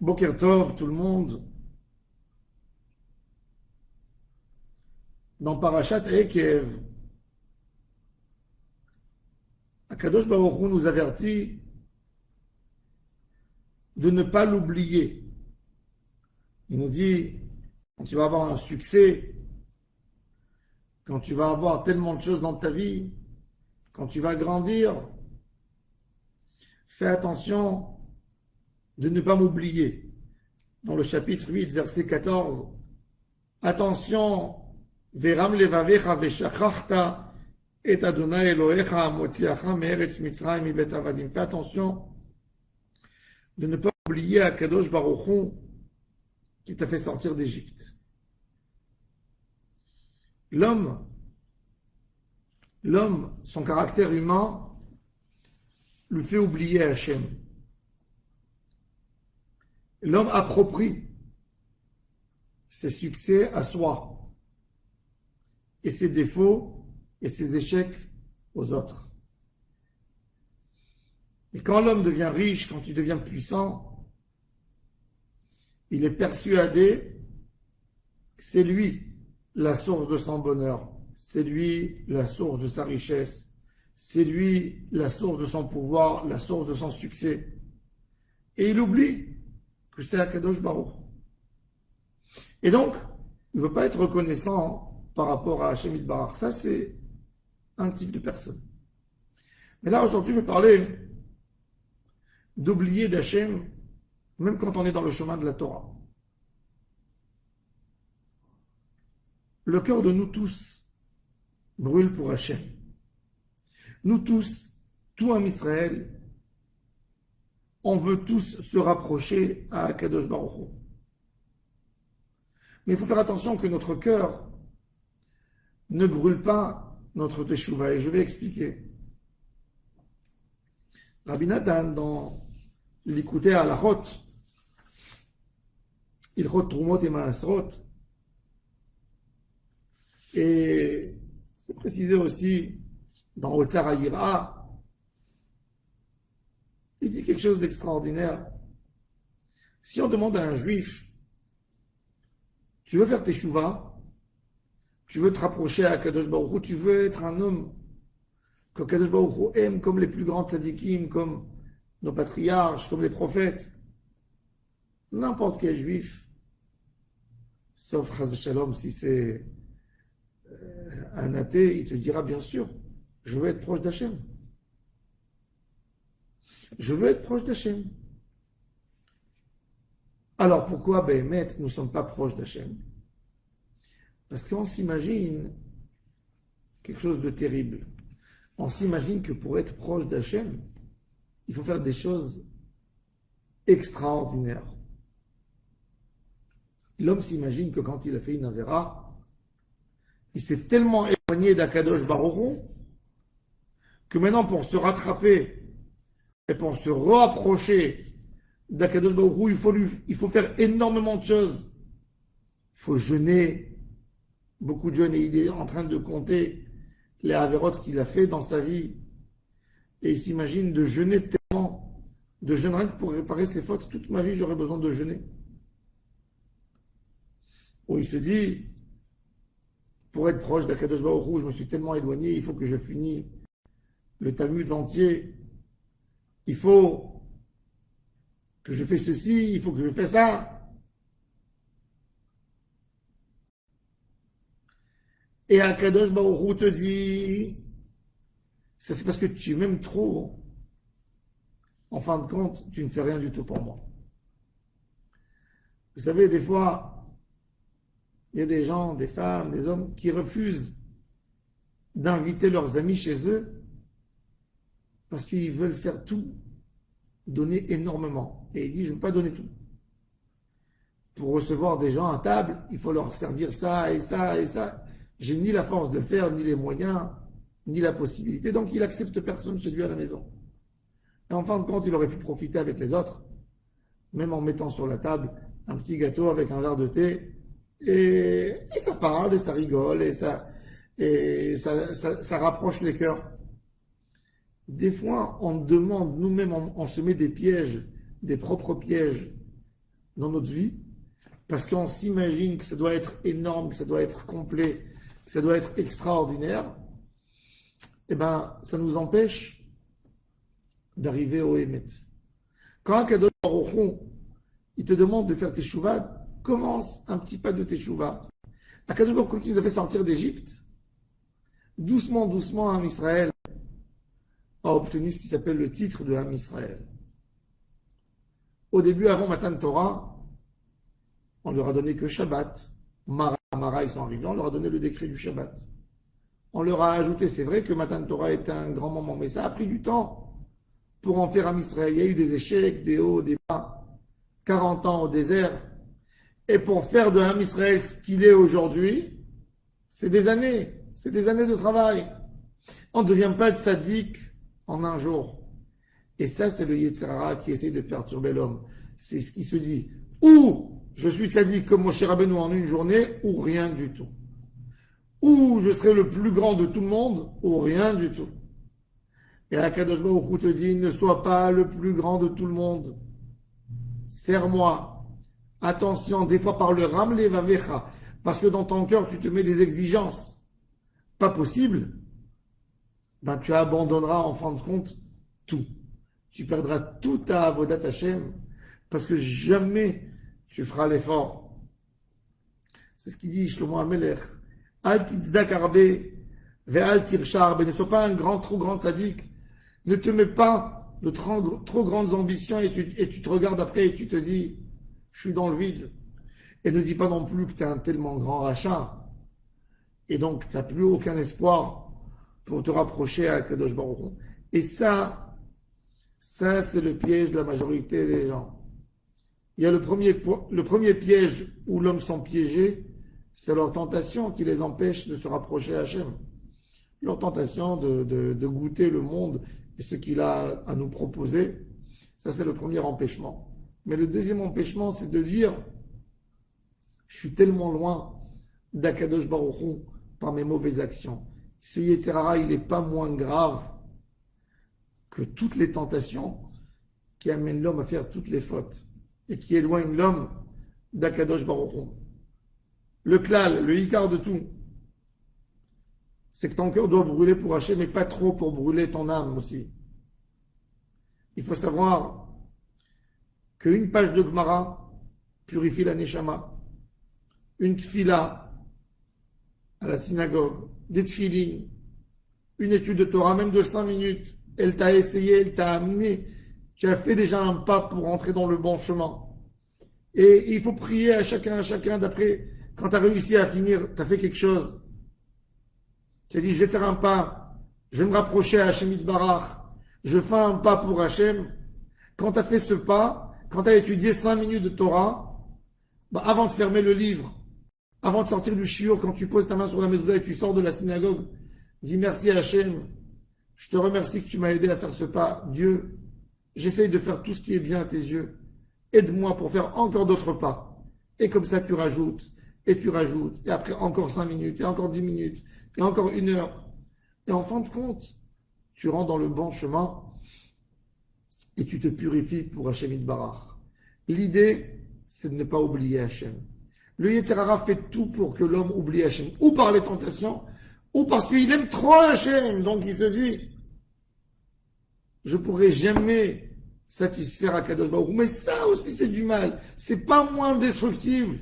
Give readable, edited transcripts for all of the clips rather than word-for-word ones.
Boker Tov, tout le monde. Dans Parashat Ekev, Akadosh Baruch Hu nous avertit de ne pas l'oublier. Il nous dit, quand tu vas avoir un succès, quand tu vas avoir tellement de choses dans ta vie, quand tu vas grandir, fais attention de ne pas m'oublier. Dans le chapitre 8, verset 14, attention, Veram levavecha veshachachta et Adonai Elohecha motziacha me'eretz Mitzrayim mibet avadim. Fais attention de ne pas oublier Akadosh Baruch Hu qui t'a fait sortir d'Égypte. L'homme, son caractère humain, lui fait oublier Hachem. L'homme approprie ses succès à soi et ses défauts et ses échecs aux autres. Et quand l'homme devient riche, quand il devient puissant, il est persuadé que c'est lui la source de son bonheur, c'est lui la source de sa richesse, c'est lui la source de son pouvoir, la source de son succès. Et il oublie que c'est Akadosh Baruch. Et donc, il ne veut pas être reconnaissant par rapport à Hachem Yitbarach. Ça, c'est un type de personne. Mais là, aujourd'hui, je vais parler d'oublier d'Hachem, même quand on est dans le chemin de la Torah. Le cœur de nous tous brûle pour Hachem. Nous tous, tout un Israël, on veut tous se rapprocher à Akadosh Baruch Hu. Mais il faut faire attention que notre cœur ne brûle pas notre teshuva. Et je vais expliquer. Rabbi Nathan, dans l'Ikutei Halachot, Ilchot Trumot et Maasrot, et c'est précisé aussi dans Otsar Hayira, il dit quelque chose d'extraordinaire. Si on demande à un juif, tu veux faire teshuva, tu veux te rapprocher à Kadosh Baruch Hu, tu veux être un homme que Kadosh Baruch Hu aime comme les plus grands tzadikim, comme nos patriarches, comme les prophètes, n'importe quel juif, sauf Chas v'Shalom, si c'est un athée, il te dira bien sûr, je veux être proche d'Hachem. Je veux être proche d'Hachem. Alors pourquoi, Béhémet, nous ne sommes pas proches d'Hachem? Parce qu'on s'imagine quelque chose de terrible. On s'imagine que pour être proche d'Hachem, il faut faire des choses extraordinaires. L'homme s'imagine que quand il a fait une avéra, il s'est tellement éloigné d'Akadosh Baruch Hu que maintenant pour se rattraper et pour se rapprocher d'Akadosh Baruch Hu, il faut faire énormément de choses. Il faut jeûner, beaucoup de jeûnes, et il est en train de compter les avérotes qu'il a fait dans sa vie. Et il s'imagine de jeûner tellement, de jeûner rien que pour réparer ses fautes. Toute ma vie, j'aurais besoin de jeûner. Ou il se dit, pour être proche d'Akadosh Baruch Hu, je me suis tellement éloigné, il faut que je finisse le Talmud entier. Il faut que je fais ceci, il faut que je fais ça. Et Akadosh Baruch Hu te dit, ça c'est parce que tu m'aimes trop. En fin de compte, tu ne fais rien du tout pour moi. Vous savez, des fois, il y a des gens, des femmes, des hommes qui refusent d'inviter leurs amis chez eux parce qu'ils veulent faire tout, donner énormément. Et il dit, je ne veux pas donner tout. Pour recevoir des gens à table, il faut leur servir ça et ça et ça. J'ai ni la force de le faire, ni les moyens, ni la possibilité. Donc il accepte personne chez lui à la maison. Et en fin de compte, il aurait pu profiter avec les autres, même en mettant sur la table un petit gâteau avec un verre de thé. Et ça parle, et ça rigole, et ça rapproche les cœurs. Des fois, on demande nous-mêmes, on se met des pièges, des propres pièges, dans notre vie, parce qu'on s'imagine que ça doit être énorme, que ça doit être complet, que ça doit être extraordinaire, eh bien, ça nous empêche d'arriver au Hémet. Quand un Kadosh Baruch Hu, il te demande de faire tes teshuva, commence un petit pas de teshuva. Akadosh Baruch Hu, quand il nous a fait sortir d'Égypte, doucement, doucement, Ham Israël a obtenu ce qui s'appelle le titre de Ham Israël. Au début, avant Matan Torah, on leur a donné que Shabbat. Mara, ils sont arrivés, on leur a donné le décret du Shabbat. On leur a ajouté, c'est vrai que Matan Torah est un grand moment, mais ça a pris du temps pour en faire Ham Israël. Il y a eu des échecs, des hauts, des bas, 40 ans au désert. Et pour faire de Ham Israël ce qu'il est aujourd'hui, c'est des années de travail. On ne devient pas tzaddik en un jour. Et ça, c'est le Yetzer Hara qui essaie de perturber l'homme. C'est ce qui se dit. Ou je suis tzaddik comme Moshe Rabbeinu en une journée, ou rien du tout. Ou je serai le plus grand de tout le monde, ou rien du tout. Et Akadosh Baruch Hu te dit, ne sois pas le plus grand de tout le monde. Serre-moi. Attention, des fois par le Ramle Vavecha, parce que dans ton cœur, tu te mets des exigences. Pas possible. Ben, tu abandonneras en fin de compte tout. Tu perdras tout ta Avodat Hashem, parce que jamais tu feras l'effort. C'est ce qu'il dit Shlomo HaMelech. Al titzdak arbe, ve'al tirshar arbe. Ne sois pas un trop grand tzaddik. Ne te mets pas de trop grandes ambitions et tu te regardes après et tu te dis, je suis dans le vide. Et ne dis pas non plus que tu es un tellement grand rachat. Et donc, tu n'as plus aucun espoir pour te rapprocher à Kadosh Baruch Hu. Et ça, c'est le piège de la majorité des gens. Il y a le premier piège où l'homme sont piégés, c'est leur tentation qui les empêche de se rapprocher à Hachem. Leur tentation de goûter le monde et ce qu'il a à nous proposer. Ça, c'est le premier empêchement. Mais le deuxième empêchement, c'est de dire, je suis tellement loin d'Akadosh Baruch Hu par mes mauvaises actions. Ce Yetzer Hara, il n'est pas moins grave que toutes les tentations qui amènent l'homme à faire toutes les fautes et qui éloignent l'homme d'Akadosh Baruch Hu. Le klal, le hikar de tout, c'est que ton cœur doit brûler pour Hachem, mais pas trop pour brûler ton âme aussi. Il faut savoir qu'une page de Gemara purifie la Neshama. Une tfila à la synagogue, des tfilines, une étude de Torah, même de 5 minutes, elle t'a essayé, elle t'a amené, tu as fait déjà un pas pour entrer dans le bon chemin. Et il faut prier à chacun d'après, quand tu as réussi à finir, tu as fait quelque chose. Tu as dit, je vais faire un pas, je vais me rapprocher à Hachem Yitbarach, je fais un pas pour Hachem. Quand tu as fait ce pas, quand tu as étudié 5 minutes de Torah, bah avant de fermer le livre, avant de sortir du shiur, quand tu poses ta main sur la mezouza et tu sors de la synagogue, dis merci à Hachem, je te remercie que tu m'as aidé à faire ce pas. Dieu, j'essaye de faire tout ce qui est bien à tes yeux. Aide-moi pour faire encore d'autres pas. Et comme ça, tu rajoutes, et tu rajoutes, et après encore 5 minutes, et encore 10 minutes, et encore 1 heure. Et en fin de compte, tu rentres dans le bon chemin et tu te purifies pour Hachem Yitbarach. L'idée, c'est de ne pas oublier Hachem. Le Yetzer Hara fait tout pour que l'homme oublie Hachem, ou par les tentations, ou parce qu'il aime trop Hachem. Donc il se dit, je ne pourrai jamais satisfaire Akadosh Baruch Hu. Mais ça aussi, c'est du mal. C'est pas moins destructible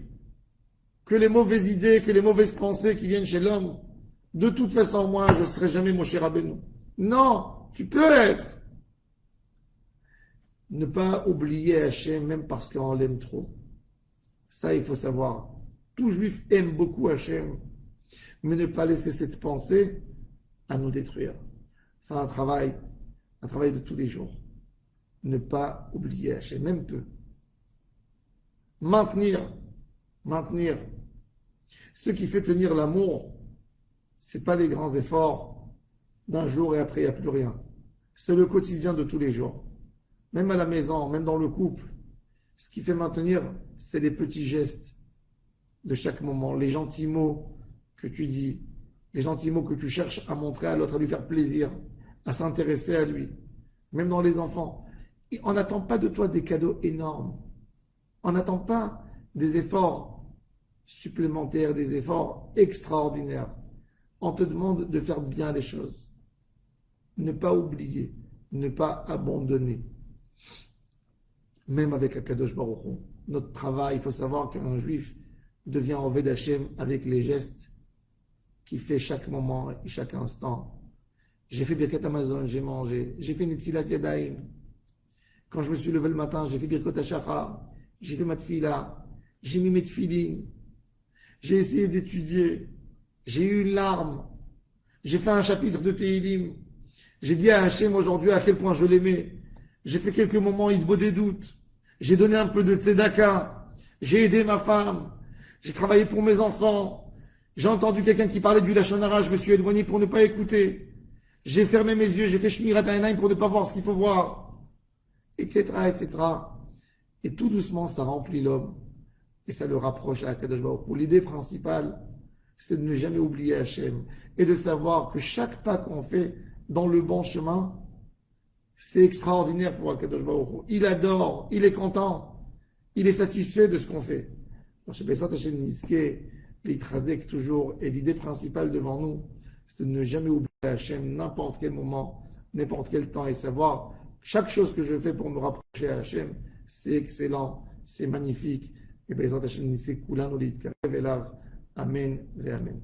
que les mauvaises idées, que les mauvaises pensées qui viennent chez l'homme. De toute façon, moi, je ne serai jamais Moshe Rabbeinu. Non, tu peux être. Ne pas oublier Hachem, même parce qu'on l'aime trop. Ça, il faut savoir. Tout juif aime beaucoup Hachem, mais ne pas laisser cette pensée à nous détruire. Faire un travail de tous les jours. Ne pas oublier Hachem, même peu. Maintenir. Ce qui fait tenir l'amour, ce n'est pas les grands efforts d'un jour et après il n'y a plus rien. C'est le quotidien de tous les jours. Même à la maison, même dans le couple. Ce qui fait maintenir, c'est les petits gestes de chaque moment, les gentils mots que tu dis, les gentils mots que tu cherches à montrer à l'autre, à lui faire plaisir, à s'intéresser à lui. Même dans les enfants. Et on n'attend pas de toi des cadeaux énormes. On n'attend pas des efforts supplémentaires, des efforts extraordinaires. On te demande de faire bien les choses. Ne pas oublier, ne pas abandonner. Même avec Akadosh Baruch Hu. Notre travail, il faut savoir qu'un juif devient Oved Hashem avec les gestes qu'il fait chaque moment et chaque instant. J'ai fait Birkat Amazon, j'ai mangé. J'ai fait Netilat Yadayim. Quand je me suis levé le matin, j'ai fait Birkot HaShachar. J'ai fait ma tefila. J'ai mis mes tefilines. J'ai essayé d'étudier. J'ai eu une larme. J'ai fait un chapitre de Tehilim. J'ai dit à Hachem aujourd'hui à quel point je l'aimais. J'ai fait quelques moments Idbo des doutes. J'ai donné un peu de tzedaka. J'ai aidé ma femme. J'ai travaillé pour mes enfants. J'ai entendu quelqu'un qui parlait du Lachon Hara. Je me suis éloigné pour ne pas écouter. J'ai fermé mes yeux. J'ai fait Shmirat Hainaim pour ne pas voir ce qu'il faut voir. Etc., etc. Et tout doucement, ça remplit l'homme. Et ça le rapproche à Akadosh Baruch Hu. L'idée principale, c'est de ne jamais oublier Hachem. Et de savoir que chaque pas qu'on fait dans le bon chemin, c'est extraordinaire pour Akadosh Baruch Hu. Il adore, il est content, il est satisfait de ce qu'on fait. Donc, chez Besat Hachem Niske, l'Itrazek toujours, et l'idée principale devant nous, c'est de ne jamais oublier Hachem n'importe quel moment, n'importe quel temps, et savoir chaque chose que je fais pour me rapprocher à Hachem, c'est excellent, c'est magnifique. Et Besat Hachem Niske, Kulan Olit Karev Elav. Amen et Amen.